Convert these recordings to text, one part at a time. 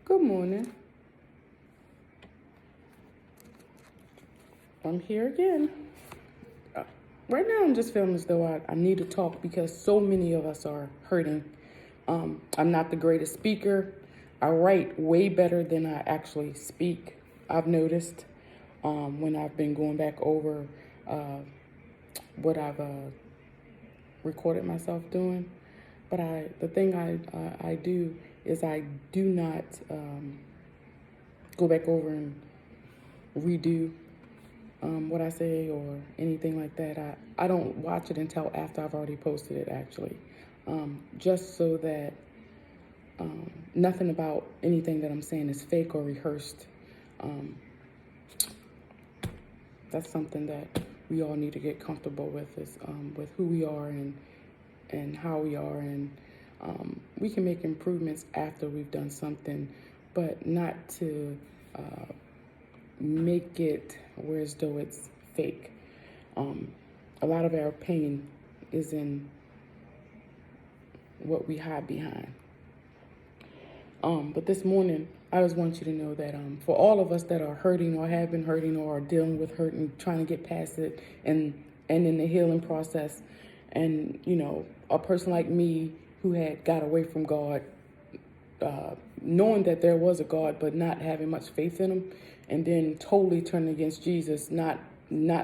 Good morning. I'm here again. Uh, right now, I'm just feeling as though I need to talk because so many of us are hurting. I'm not the greatest speaker. I write way better than I actually speak. I've noticed when I've been going back over what I've recorded myself doing. But the thing I do is I do not go back over and redo what I say or anything like that. I don't watch it until after I've already posted it, actually, just so that nothing about anything that I'm saying is fake or rehearsed. That's something that we all need to get comfortable with, is with who we are and how we are, and we can make improvements after we've done something, but not to make it where as though it's fake. A lot of our pain is in what we hide behind. But this morning, I just want you to know that for all of us that are hurting or have been hurting or are dealing with hurt and trying to get past it and in the healing process, and, a person like me who had got away from God, knowing that there was a God, but not having much faith in him, and then totally turning against Jesus, not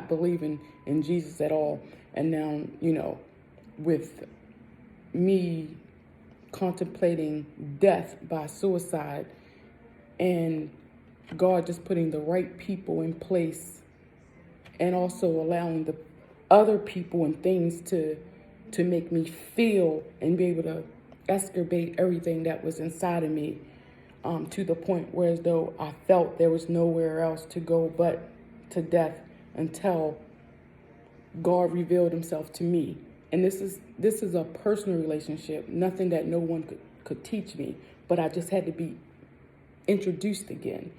believing in Jesus at all. And now, with me contemplating death by suicide and God just putting the right people in place and also allowing the other people and things to make me feel and be able to excavate everything that was inside of me, to the point where as though I felt there was nowhere else to go but to death until God revealed himself to me. And this is a personal relationship, nothing that no one could teach me, but I just had to be introduced again,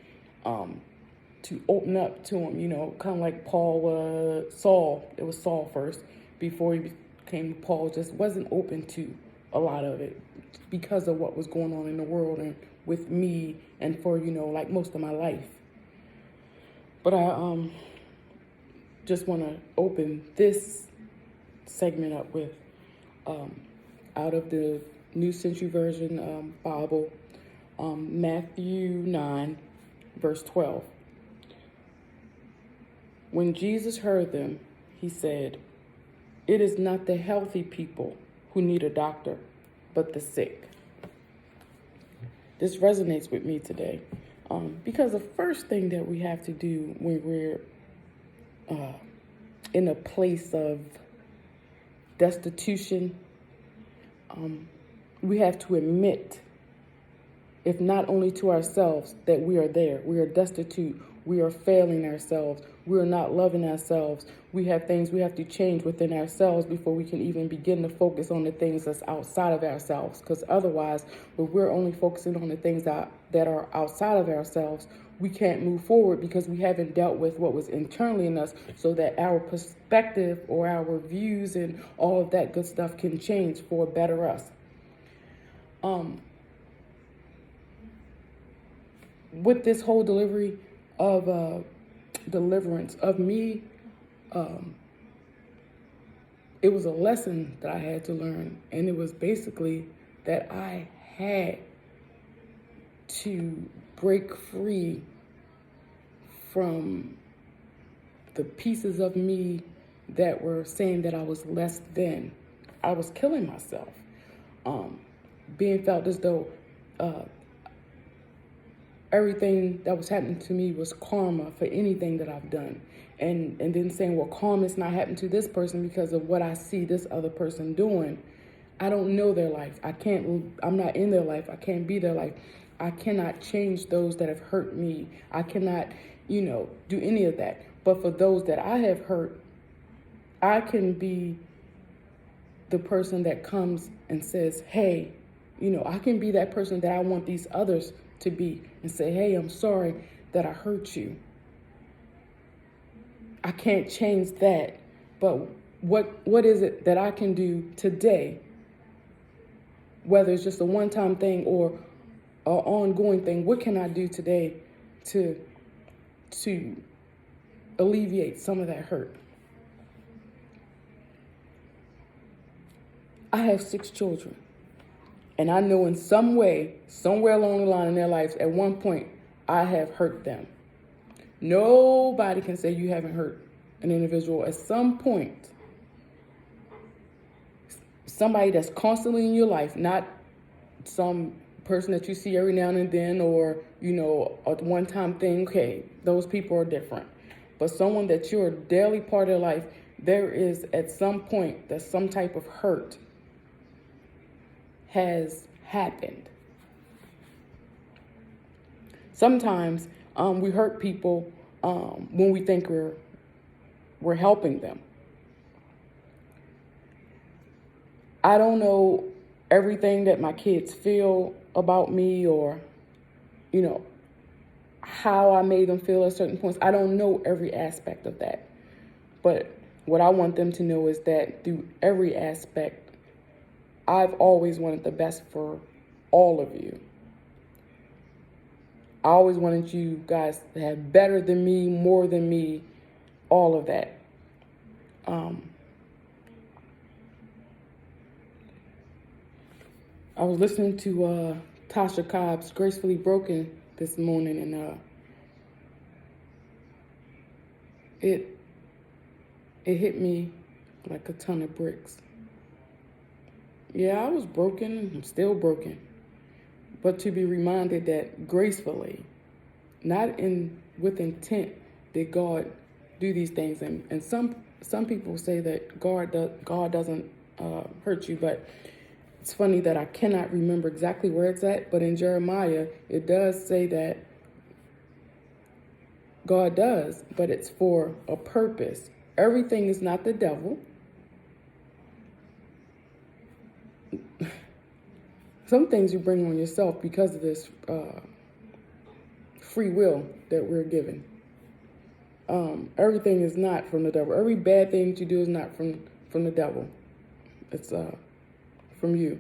to open up to him, kind of like Saul. It was Saul first before he became Paul. Just wasn't open to a lot of it because of what was going on in the world and with me and for, like most of my life. But I just want to open this segment up with out of the New Century Version Bible, Matthew 9, verse 12. When Jesus heard them, he said, "It is not the healthy people who need a doctor, but the sick." This resonates with me today, because the first thing that we have to do when we're in a place of destitution, we have to admit, if not only to ourselves, that we are there. We are destitute. We are failing ourselves. We are not loving ourselves. We have things we have to change within ourselves before we can even begin to focus on the things that's outside of ourselves. Because otherwise, if we're only focusing on the things that are outside of ourselves, we can't move forward because we haven't dealt with what was internally in us, so that our perspective or our views and all of that good stuff can change for a better us. With this whole deliverance of me, it was a lesson that I had to learn, and it was basically that I had to break free from the pieces of me that were saying that I was less than. I was killing myself, being felt as though everything that was happening to me was karma for anything that I've done. And then saying, well, karma's not happening to this person because of what I see this other person doing. I don't know their life. I'm not in their life. I can't be their life. I cannot change those that have hurt me. I cannot, do any of that. But for those that I have hurt, I can be the person that comes and says, hey, I can be that person that I want these others to be and say, hey, I'm sorry that I hurt you. I can't change that, but what is it that I can do today, whether it's just a one-time thing or ongoing thing. What can I do today to alleviate some of that hurt? I have 6 children, and I know in some way, somewhere along the line in their lives, at one point, I have hurt them. Nobody can say you haven't hurt an individual at some point. Somebody that's constantly in your life, not some person that you see every now and then, or, a one-time thing. Okay, those people are different. But someone that you're a daily part of their life, there is at some point that some type of hurt has happened. Sometimes we hurt people when we think we're helping them. I don't know everything that my kids feel about me, or, how I made them feel at certain points. I don't know every aspect of that. But what I want them to know is that through every aspect, I've always wanted the best for all of you. I always wanted you guys to have better than me, more than me, all of that. I was listening to Tasha Cobb's Gracefully Broken this morning, and it hit me like a ton of bricks. Yeah, I was broken, I'm still broken. But to be reminded that gracefully, not with intent, did God do these things. And some people say that God doesn't hurt you, but it's funny that I cannot remember exactly where it's at, but in Jeremiah, it does say that God does, but it's for a purpose. Everything is not the devil. Some things you bring on yourself because of this free will that we're given. Everything is not from the devil. Every bad thing that you do is not from the devil. It's from you.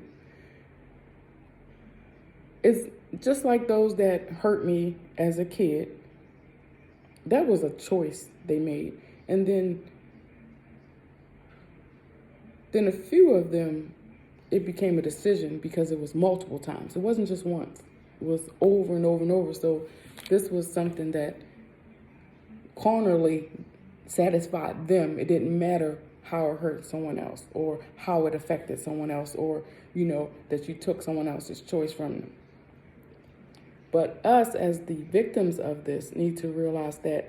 It's just like those that hurt me as a kid. That was a choice they made. And then a few of them, it became a decision because it was multiple times. It wasn't just once. It was over and over and over. So this was something that carnally satisfied them. It didn't matter how it hurt someone else, or how it affected someone else, or, that you took someone else's choice from them. But us as the victims of this need to realize that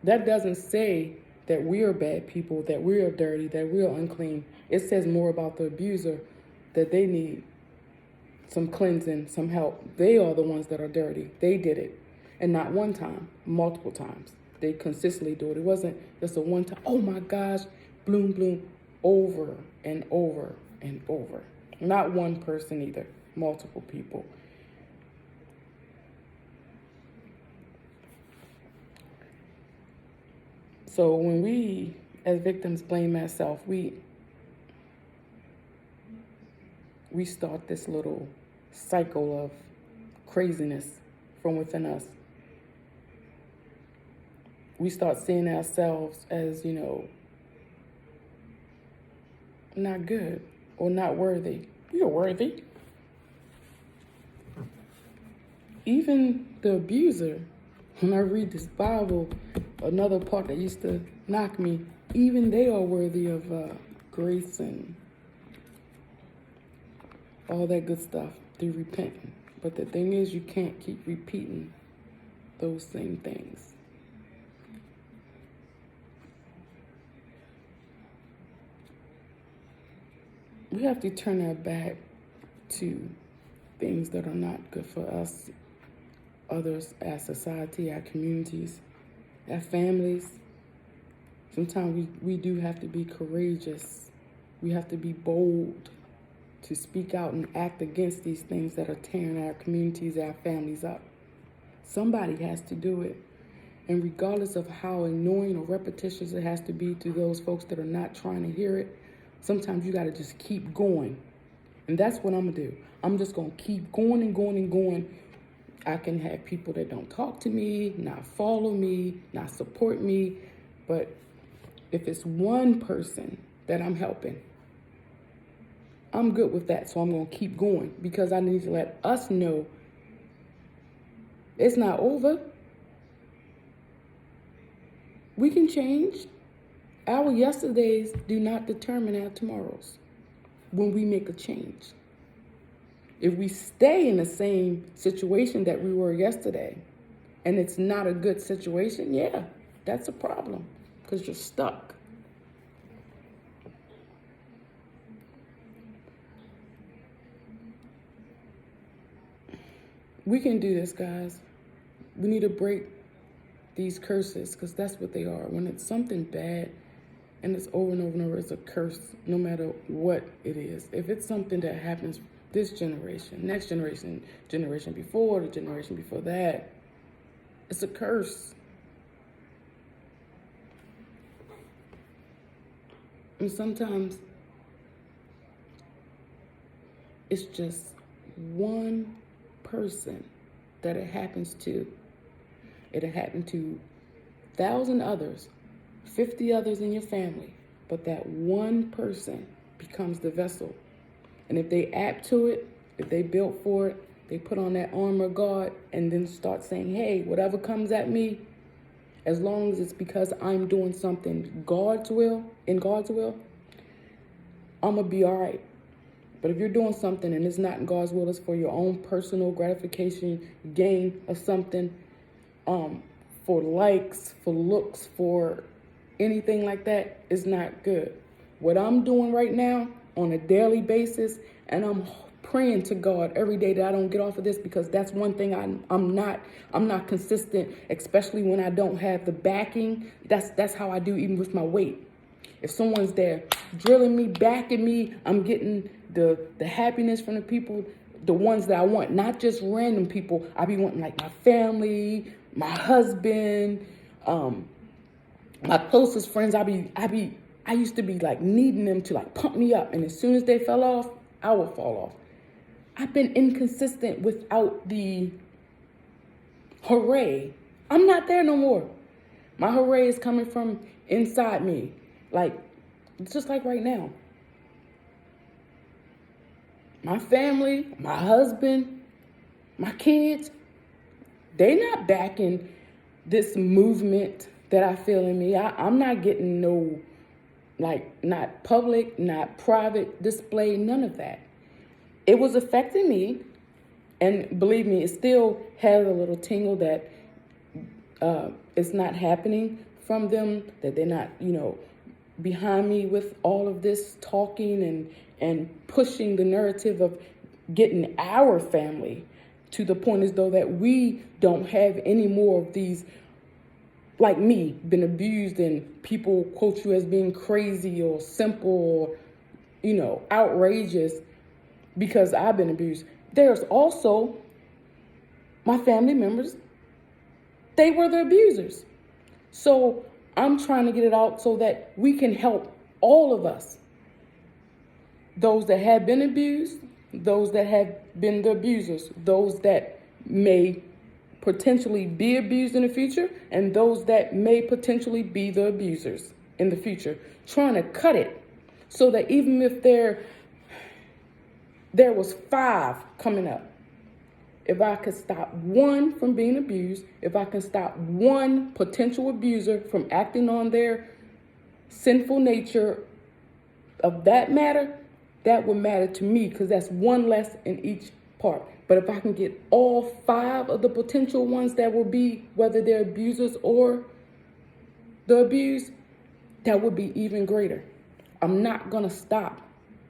doesn't say that we are bad people, that we are dirty, that we are unclean. It says more about the abuser, that they need some cleansing, some help. They are the ones that are dirty. They did it. And not one time, multiple times. They consistently do it. It wasn't just a one time, oh my gosh, bloom, bloom, over and over and over. Not one person either, multiple people. So when we, as victims, blame ourselves, we start this little cycle of craziness from within us. We start seeing ourselves as, not good or not worthy. You're worthy. Even the abuser, when I read this Bible, another part that used to knock me, even they are worthy of grace and all that good stuff through repenting. But the thing is, you can't keep repeating those same things. We have to turn our back to things that are not good for us, others, our society, our communities, our families. Sometimes we do have to be courageous. We have to be bold to speak out and act against these things that are tearing our communities, our families up. Somebody has to do it. And regardless of how annoying or repetitious it has to be to those folks that are not trying to hear it, sometimes you got to just keep going. And that's what I'm going to do. I'm just going to keep going and going and going. I can have people that don't talk to me, not follow me, not support me. But if it's one person that I'm helping, I'm good with that. So I'm going to keep going because I need to let us know it's not over. We can change. Our yesterdays do not determine our tomorrows when we make a change. If we stay in the same situation that we were yesterday and it's not a good situation, yeah, that's a problem because you're stuck. We can do this, guys. We need to break these curses because that's what they are. When it's something bad and it's over and over and over, it's a curse no matter what it is. If it's something that happens this generation, next generation, generation before, the generation before that, it's a curse. And sometimes it's just one person that it happens to. It'll happen to 1,000 others, 50 others in your family, but that one person becomes the vessel. And if they apt to it, if they built for it, they put on that armor of God and then start saying, hey, whatever comes at me, as long as it's because I'm doing something God's will, in God's will, I'm going to be all right. But if you're doing something and it's not in God's will, it's for your own personal gratification, gain of something, for likes, for looks, for anything like that, is not good. What I'm doing right now on a daily basis, and I'm praying to God every day that I don't get off of this, because that's one thing I'm not consistent, especially when I don't have the backing. That's how I do even with my weight. If someone's there drilling me, backing me, I'm getting the happiness from the people, the ones that I want, not just random people. I be wanting like my family, my husband, my closest friends. I used to be like needing them to like pump me up, and as soon as they fell off, I would fall off. I've been inconsistent without the hooray. I'm not there no more. My hooray is coming from inside me. Like, it's just like right now. My family, my husband, my kids, they not backing this movement that I feel in me. I'm not getting no, like, not public, not private display, none of that. It was affecting me, and believe me, it still has a little tingle that it's not happening from them, that they're not, behind me with all of this talking and pushing the narrative of getting our family to the point as though that we don't have any more of these, like me, been abused, and people quote you as being crazy or simple or, outrageous because I've been abused. There's also my family members, they were the abusers. So I'm trying to get it out so that we can help all of us. Those that have been abused, those that have been the abusers, those that may potentially be abused in the future, and those that may potentially be the abusers in the future. Trying to cut it so that even if there was 5 coming up, if I could stop one from being abused, if I can stop one potential abuser from acting on their sinful nature of that matter, that would matter to me, because that's one less in each part. But if I can get all 5 of the potential ones that will be, whether they're abusers or the abused, that would be even greater. I'm not going to stop.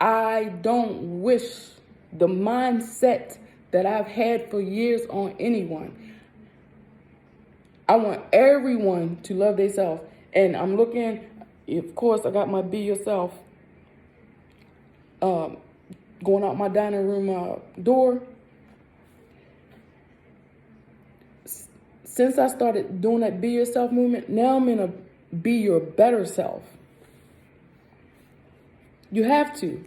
I don't wish the mindset that I've had for years on anyone. I want everyone to love themselves. And I'm looking, of course, I got my Be Yourself going out my dining room door. Since I started doing that Be Yourself movement, now I'm in a Be Your Better Self. You have to.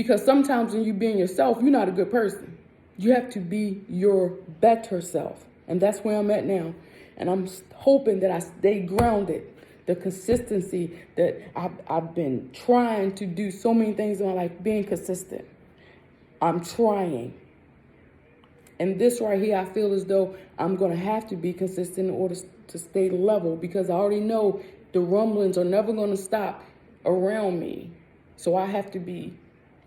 Because sometimes when you being yourself, you're not a good person. You have to be your better self. And that's where I'm at now. And I'm hoping that I stay grounded. The consistency that I've been trying to do so many things in my life, being consistent. I'm trying. And this right here, I feel as though I'm going to have to be consistent in order to stay level, because I already know the rumblings are never going to stop around me. So I have to be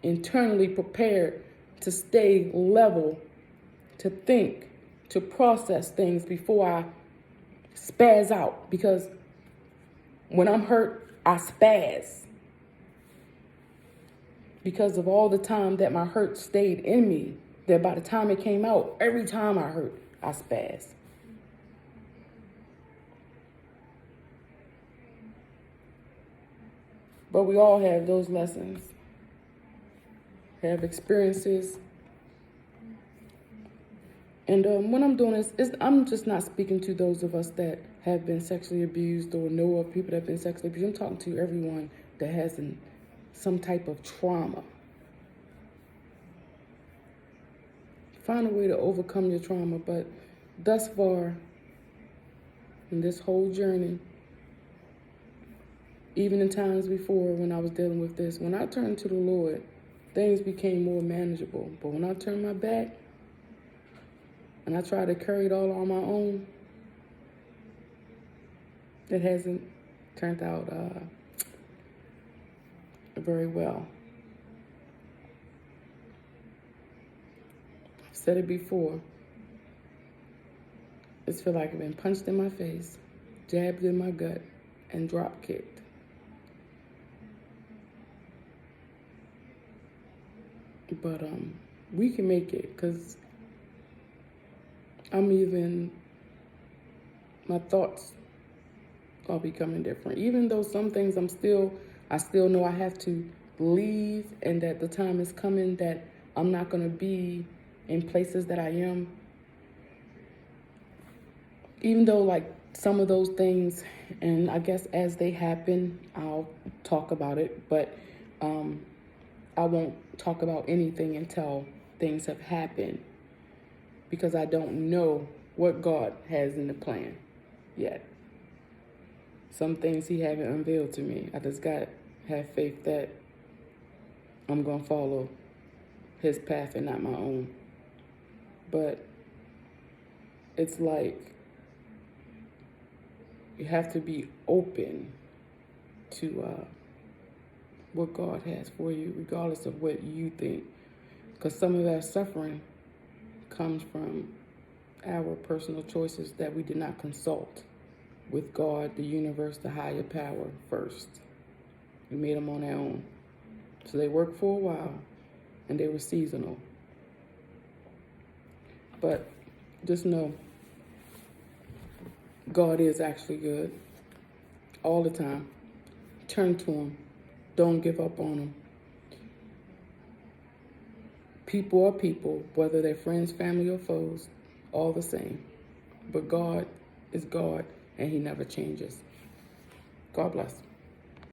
internally prepared to stay level, to think, to process things before I spaz out. Because when I'm hurt, I spaz. Because of all the time that my hurt stayed in me, that by the time it came out, every time I hurt, I spaz. But we all have those lessons, have experiences. And when I'm doing this, I'm just not speaking to those of us that have been sexually abused or know of people that have been sexually abused. I'm talking to everyone that has some type of trauma. Find a way to overcome your trauma. But thus far, in this whole journey, even in times before when I was dealing with this, when I turned to the Lord, things became more manageable. But when I turned my back and I tried to carry it all on my own, it hasn't turned out very well. I've said it before. It's feel like I've been punched in my face, jabbed in my gut, and drop kicked. But we can make it, because my thoughts are becoming different. Even though some things I still know I have to leave, and that the time is coming that I'm not going to be in places that I am. Even though like some of those things, and I guess as they happen, I'll talk about it, but I won't talk about anything until things have happened, because I don't know what God has in the plan yet. Some things he haven't unveiled to me. I just got to have faith that I'm going to follow his path and not my own. But it's like you have to be open to what God has for you, regardless of what you think. Because some of that suffering comes from our personal choices that we did not consult with God, the universe, the higher power first. We made them on our own. So they worked for a while, and they were seasonal. But just know, God is actually good all the time. Turn to him. Don't give up on him. People are people, whether they're friends, family, or foes, all the same. But God is God, and he never changes. God bless.